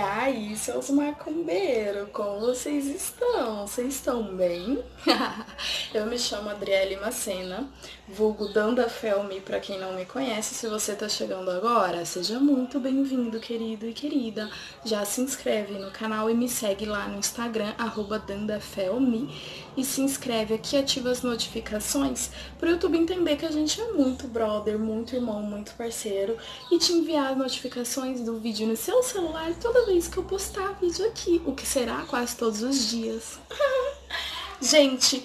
aí, seus macumbeiros, como vocês estão? Vocês estão bem? Eu me chamo Adriele Macena, vulgo Danda Felme pra quem não me conhece. Se você tá chegando agora, seja muito bem-vindo, querido e querida. Já se inscreve no canal e me segue lá no Instagram, @dandafelme. E se inscreve aqui, ativa as notificações pro YouTube entender que a gente é muito brother, muito irmão, muito parceiro. E te enviar as notificações do vídeo no seu celular toda vez que eu postar vídeo aqui, o que será quase todos os dias. Gente,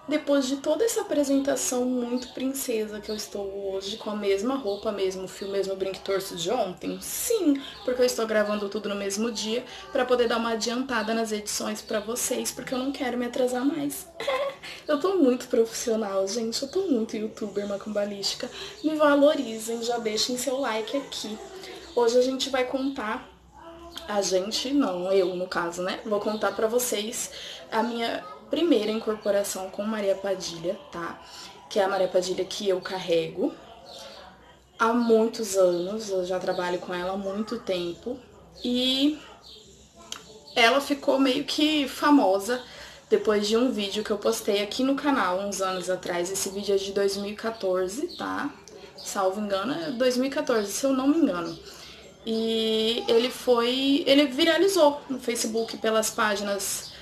depois de toda essa apresentação muito princesa que eu estou hoje, com a mesma roupa, mesmo fio, mesmo brinco torso de ontem, sim, porque eu estou gravando tudo no mesmo dia, pra poder dar uma adiantada nas edições pra vocês, porque eu não quero me atrasar mais. Eu tô muito profissional, gente, eu tô muito youtuber macumbalística. Me valorizem, já deixem seu like aqui. Hoje a gente vai contar, eu no caso, né? Vou contar pra vocês a minha primeira incorporação com Maria Padilha, tá? Que é a Maria Padilha que eu carrego há muitos anos, eu já trabalho com ela há muito tempo. E ela ficou meio que famosa depois de um vídeo que eu postei aqui no canal uns anos atrás. Esse vídeo é de 2014, tá? Salvo engano, é 2014, se eu não me engano. E ele viralizou no Facebook pelas páginas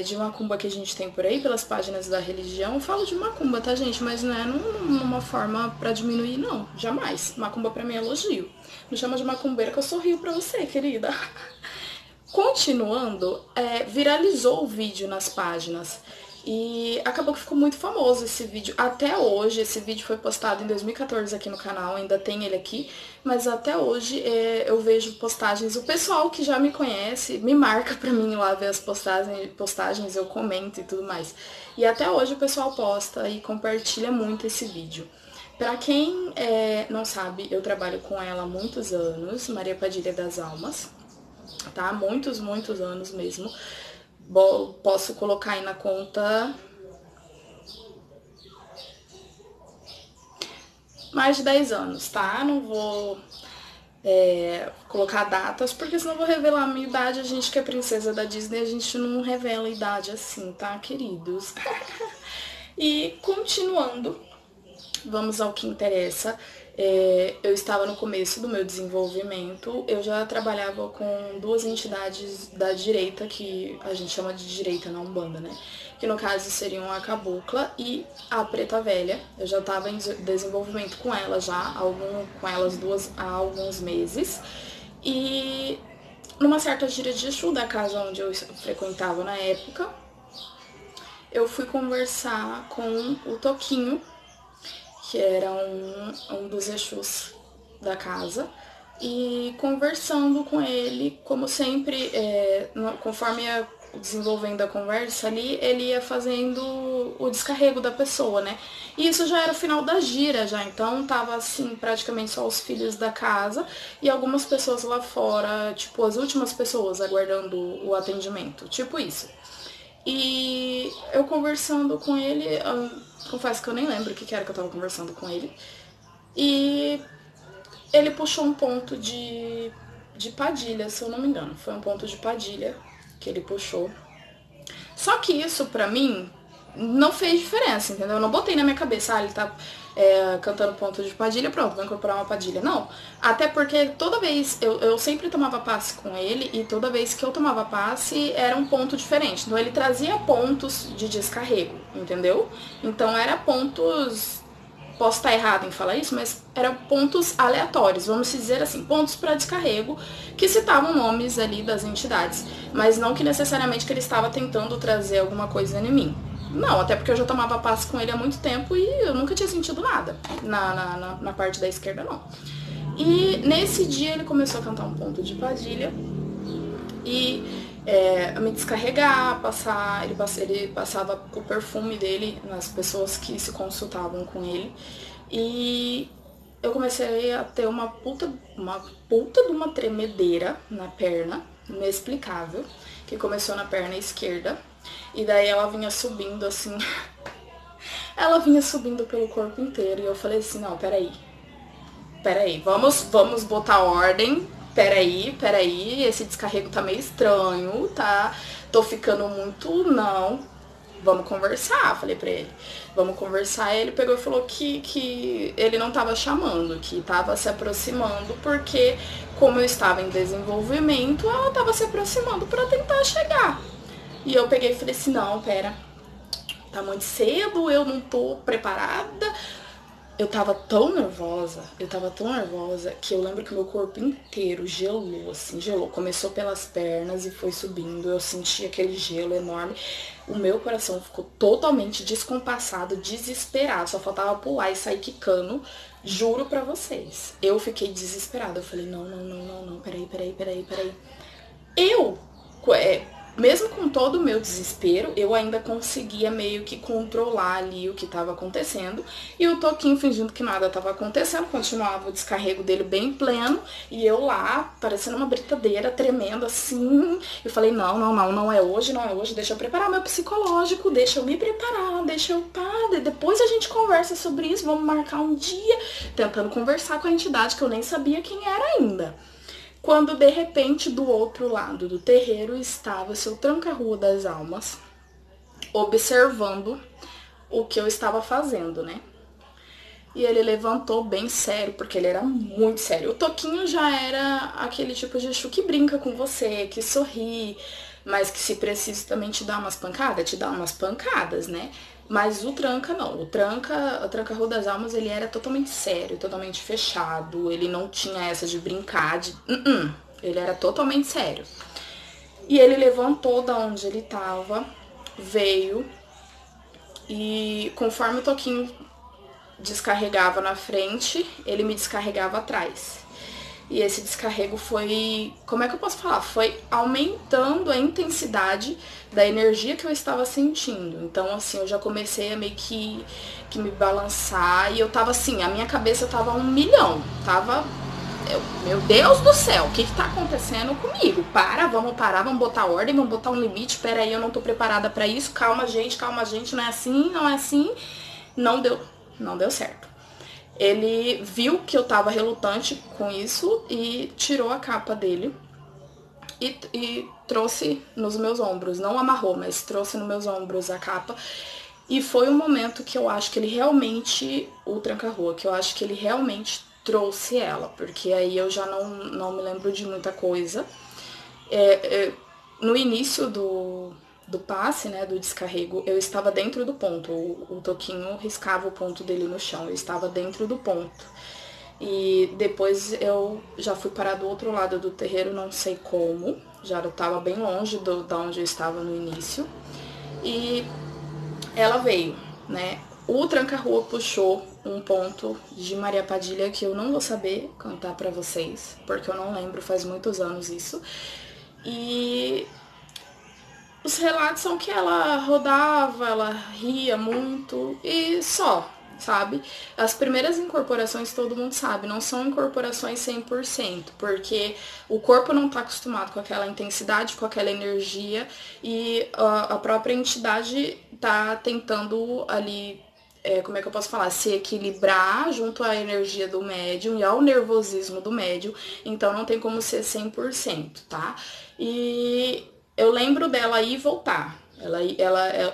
de macumba que a gente tem por aí, pelas páginas da religião. Eu falo de macumba, tá, gente? Mas não é numa forma pra diminuir, não. Jamais. Macumba pra mim é elogio. Me chama de macumbeira que eu sorrio pra você, querida. Continuando, viralizou o vídeo nas páginas e acabou que ficou muito famoso esse vídeo. Até hoje, esse vídeo foi postado em 2014 aqui no canal, ainda tem ele aqui, mas até hoje eu vejo postagens, o pessoal que já me conhece me marca pra mim lá ver as postagens, eu comento e tudo mais. E até hoje o pessoal posta e compartilha muito esse vídeo. Pra quem não sabe, eu trabalho com ela há muitos anos, Maria Padilha das Almas, tá? Muitos, muitos anos mesmo. Posso colocar aí na conta mais de 10 anos, tá? Não vou colocar datas, porque senão eu vou revelar a minha idade. A gente que é princesa da Disney, a gente não revela a idade assim, tá, queridos? E continuando, vamos ao que interessa. Eu estava no começo do meu desenvolvimento, eu já trabalhava com duas entidades da direita, que a gente chama de direita na Umbanda, né? Que no caso seriam a Cabocla e a Preta Velha. Eu já estava em desenvolvimento com elas com elas duas há alguns meses. E numa certa gira de Exu da casa onde eu frequentava na época, eu fui conversar com o Toquinho, que era um dos Exus da casa, e conversando com ele, como sempre, conforme ia desenvolvendo a conversa ali, ele ia fazendo o descarrego da pessoa, né? E isso já era o final da gira, já, então tava assim, praticamente só os filhos da casa e algumas pessoas lá fora, tipo, as últimas pessoas aguardando o atendimento, tipo isso. E eu conversando com ele, confesso que eu nem lembro o que era que eu tava conversando com ele. E ele puxou um ponto de Padilha, se eu não me engano. Foi um ponto de Padilha que ele puxou. Só que isso pra mim não fez diferença, entendeu? Eu não botei na minha cabeça, ele tá cantando ponto de Padilha, pronto, vou incorporar uma Padilha. Não, até porque toda vez, eu sempre tomava passe com ele, e toda vez que eu tomava passe era um ponto diferente. Então ele trazia pontos de descarrego, entendeu? Então era pontos, posso estar errado em falar isso, mas eram pontos aleatórios, vamos dizer assim, pontos para descarrego, que citavam nomes ali das entidades, mas não que necessariamente que ele estava tentando trazer alguma coisa em mim. Não, até porque eu já tomava passe com ele há muito tempo e eu nunca tinha sentido nada na parte da esquerda, não. E nesse dia ele começou a cantar um ponto de Padilha e me descarregar, ele passava o perfume dele nas pessoas que se consultavam com ele. E eu comecei a ter uma puta de uma tremedeira na perna, inexplicável, que começou na perna esquerda. E daí ela vinha subindo assim, ela vinha subindo pelo corpo inteiro. E eu falei assim, não, peraí, vamos botar ordem, peraí, esse descarrego tá meio estranho, tá? Tô ficando muito, não. Vamos conversar, falei pra ele. Vamos conversar. Ele pegou e falou que ele não tava chamando, que tava se aproximando, porque como eu estava em desenvolvimento, ela tava se aproximando pra tentar chegar. E eu peguei e falei assim, não, pera, tá muito cedo, eu não tô preparada. Eu tava tão nervosa, que eu lembro que meu corpo inteiro gelou, assim, gelou. Começou pelas pernas e foi subindo, eu senti aquele gelo enorme. O meu coração ficou totalmente descompassado, desesperado, só faltava pular e sair quicando. Juro pra vocês, eu fiquei desesperada, eu falei, não, peraí. Eu, mesmo com todo o meu desespero, eu ainda conseguia meio que controlar ali o que estava acontecendo. E o Toquinho, fingindo que nada estava acontecendo, continuava o descarrego dele bem pleno. E eu lá, parecendo uma britadeira, tremendo assim. Eu falei, não é hoje, deixa eu preparar meu psicológico, deixa eu me preparar, depois a gente conversa sobre isso, vamos marcar um dia. Tentando conversar com a entidade que eu nem sabia quem era ainda. Quando de repente do outro lado do terreiro estava seu tranca-rua das almas, observando o que eu estava fazendo, né? E ele levantou bem sério, porque ele era muito sério. O Toquinho já era aquele tipo de Exu que brinca com você, que sorri, mas que se preciso também te dá umas pancadas, te dá umas pancadas, né? Mas o Tranca não. O Tranca-Rua das Almas, ele era totalmente sério, totalmente fechado. Ele não tinha essa de brincar, ele era totalmente sério. E ele levantou da onde ele tava, veio, e conforme o Toquinho descarregava na frente, ele me descarregava atrás. E esse descarrego foi, como é que eu posso falar? Foi aumentando a intensidade da energia que eu estava sentindo. Então, assim, eu já comecei a meio que me balançar. E eu tava assim, a minha cabeça tava 1 milhão. Meu Deus do céu, o que tá acontecendo comigo? Vamos botar ordem, vamos botar um limite. Pera aí, eu não tô preparada pra isso. Calma, gente, não é assim. Não deu certo. Ele viu que eu tava relutante com isso e tirou a capa dele e trouxe nos meus ombros. Não amarrou, mas trouxe nos meus ombros a capa. E foi um momento que eu acho que ele realmente, o tranca-rua, que eu acho que ele realmente trouxe ela, porque aí eu já não me lembro de muita coisa. No início do passe, né, do descarrego, eu estava dentro do ponto. O Toquinho riscava o ponto dele no chão, eu estava dentro do ponto. E depois eu já fui parar do outro lado do terreiro, não sei como, já estava bem longe da onde eu estava no início. E ela veio, né? O tranca-rua puxou um ponto de Maria Padilha que eu não vou saber cantar pra vocês, porque eu não lembro, faz muitos anos isso. E os relatos são que ela rodava, ela ria muito e só, sabe? As primeiras incorporações, todo mundo sabe, não são incorporações 100%, porque o corpo não tá acostumado com aquela intensidade, com aquela energia, e a própria entidade tá tentando ali, como é que eu posso falar, se equilibrar junto à energia do médium e ao nervosismo do médium, então não tem como ser 100%, tá? E eu lembro dela ir e voltar.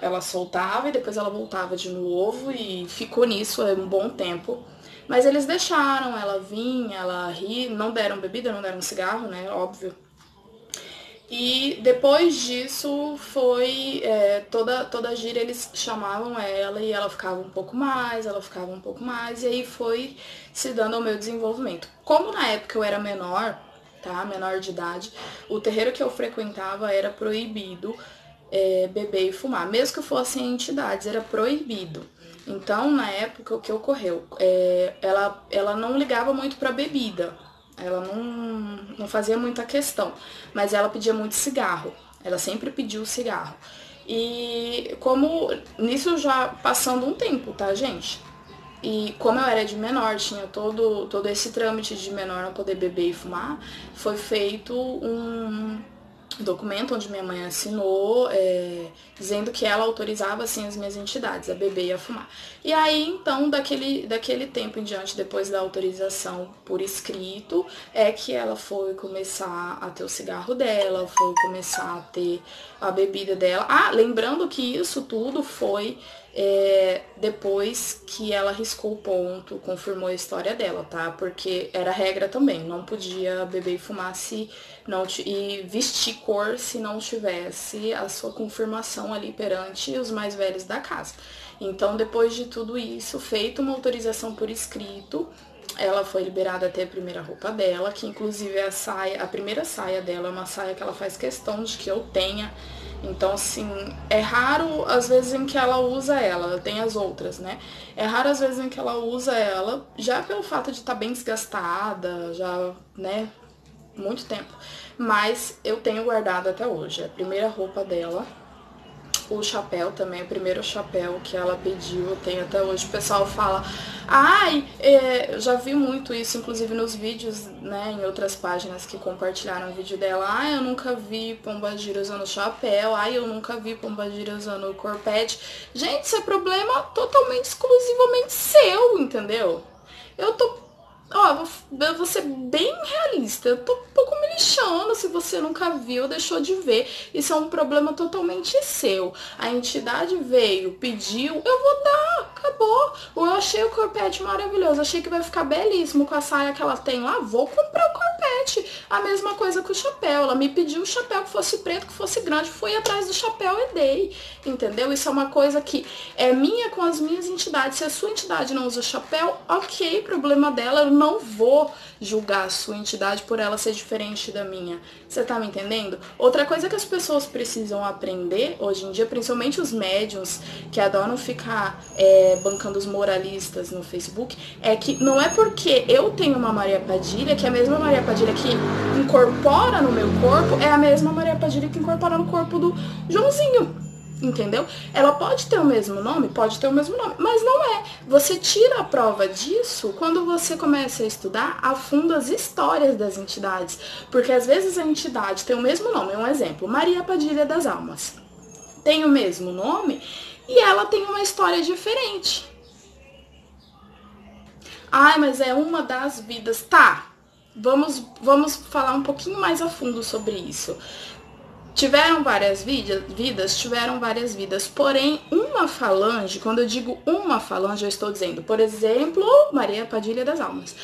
Ela soltava e depois ela voltava de novo e ficou nisso um bom tempo. Mas eles deixaram ela vir, ela rir, não deram bebida, não deram cigarro, né? Óbvio. E depois disso foi toda a gira, eles chamavam ela e ela ficava um pouco mais, e aí foi se dando ao meu desenvolvimento. Como na época eu era menor, tá? Menor de idade, o terreiro que eu frequentava era proibido beber e fumar. Mesmo que fossem entidades, era proibido. Então, na época, o que ocorreu? Ela não ligava muito pra bebida. Ela não fazia muita questão. Mas ela pedia muito cigarro. Ela sempre pediu cigarro. E como nisso já passando um tempo, tá, gente? E como eu era de menor, tinha todo esse trâmite de menor não poder beber e fumar, foi feito documento onde minha mãe assinou, dizendo que ela autorizava, assim, as minhas entidades a beber e a fumar. E aí, então, daquele tempo em diante, depois da autorização por escrito, é que ela foi começar a ter o cigarro dela, foi começar a ter a bebida dela. Ah, lembrando que isso tudo foi depois que ela riscou o ponto, confirmou a história dela, tá? Porque era regra também, não podia beber e fumar e vestir cor se não tivesse a sua confirmação ali perante os mais velhos da casa. Então, depois de tudo isso, feita uma autorização por escrito, ela foi liberada a ter a primeira roupa dela, que inclusive é a primeira saia dela é uma saia que ela faz questão de que eu tenha. Então, assim, é raro as vezes em que ela usa ela tem as outras, né? É raro as vezes em que ela usa ela, já pelo fato de estar bem desgastada, já, né, muito tempo. Mas eu tenho guardado até hoje. A primeira roupa dela, o chapéu também, o primeiro chapéu que ela pediu, eu tenho até hoje. O pessoal fala, ai, eu já vi muito isso, inclusive nos vídeos, né, em outras páginas que compartilharam o vídeo dela. Ai, eu nunca vi Pombagira usando chapéu, ai, eu nunca vi Pombagira usando corpete. Gente, isso é problema totalmente, exclusivamente seu, entendeu? Eu vou ser bem realista. Eu tô um pouco me lixando se você nunca viu, deixou de ver. Isso é um problema totalmente seu. A entidade veio, pediu, eu vou dar, acabou. Eu achei o corpete maravilhoso, achei que vai ficar belíssimo com a saia que ela tem lá, vou comprar o corpete. A mesma coisa com o chapéu. Ela me pediu um chapéu que fosse preto, que fosse grande, fui atrás do chapéu e dei. Entendeu? Isso é uma coisa que é minha com as minhas entidades. Se a sua entidade não usa chapéu, ok, problema dela. Eu não vou julgar a sua entidade por ela ser diferente da minha. Você tá me entendendo? Outra coisa que as pessoas precisam aprender hoje em dia, principalmente os médiums que adoram ficar bancando os moralistas no Facebook, é que não é porque eu tenho uma Maria Padilha, que é a mesma Maria Padilha que incorpora no meu corpo, é a mesma Maria Padilha que incorpora no corpo do Joãozinho. Entendeu? Ela pode ter o mesmo nome, mas não é. Você tira a prova disso quando você começa a estudar a fundo as histórias das entidades. Porque às vezes a entidade tem o mesmo nome, um exemplo, Maria Padilha das Almas. Tem o mesmo nome e ela tem uma história diferente. Ai, mas é uma das vidas. Tá, vamos falar um pouquinho mais a fundo sobre isso. Tiveram várias vidas, porém uma falange, quando eu digo uma falange, eu estou dizendo, por exemplo, Maria Padilha das Almas.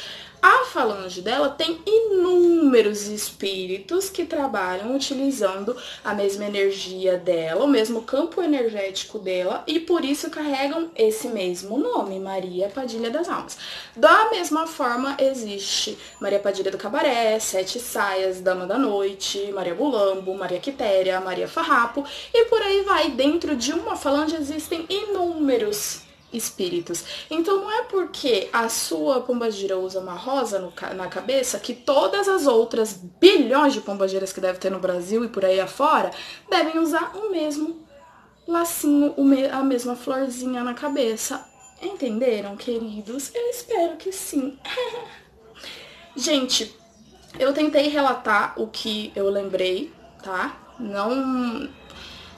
A falange dela tem inúmeros espíritos que trabalham utilizando a mesma energia dela, o mesmo campo energético dela, e por isso carregam esse mesmo nome, Maria Padilha das Almas. Da mesma forma, existe Maria Padilha do Cabaré, Sete Saias, Dama da Noite, Maria Bulambo, Maria Quitéria, Maria Farrapo, e por aí vai. Dentro de uma falange existem inúmeros espíritos. Então não é porque a sua pombagira usa uma rosa na cabeça que todas as outras bilhões de pombagiras que deve ter no Brasil e por aí afora devem usar o mesmo lacinho, a mesma florzinha na cabeça. Entenderam, queridos? Eu espero que sim. Gente, eu tentei relatar o que eu lembrei, tá?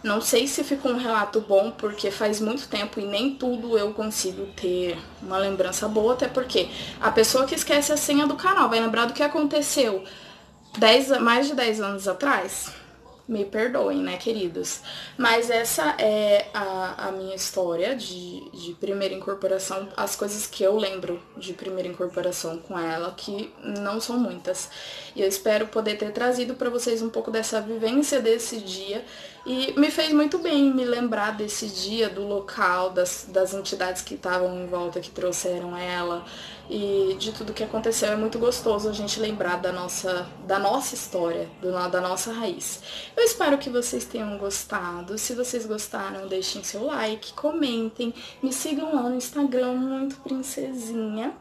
Não sei se ficou um relato bom, porque faz muito tempo e nem tudo eu consigo ter uma lembrança boa, até porque a pessoa que esquece a senha do canal vai lembrar do que aconteceu mais de 10 anos atrás? Me perdoem, né, queridos? Mas essa é a minha história de primeira incorporação, as coisas que eu lembro de primeira incorporação com ela, que não são muitas. E eu espero poder ter trazido para vocês um pouco dessa vivência desse dia. E me fez muito bem me lembrar desse dia, do local, das entidades que estavam em volta, que trouxeram ela, e de tudo que aconteceu. É muito gostoso a gente lembrar da nossa história, da nossa raiz. Eu espero que vocês tenham gostado. Se vocês gostaram, deixem seu like, comentem, me sigam lá no Instagram, muito princesinha,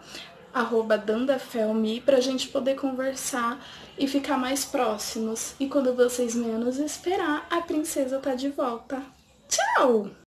@dandafelmi, pra gente poder conversar e ficar mais próximos. E quando vocês menos esperar, a princesa tá de volta. Tchau!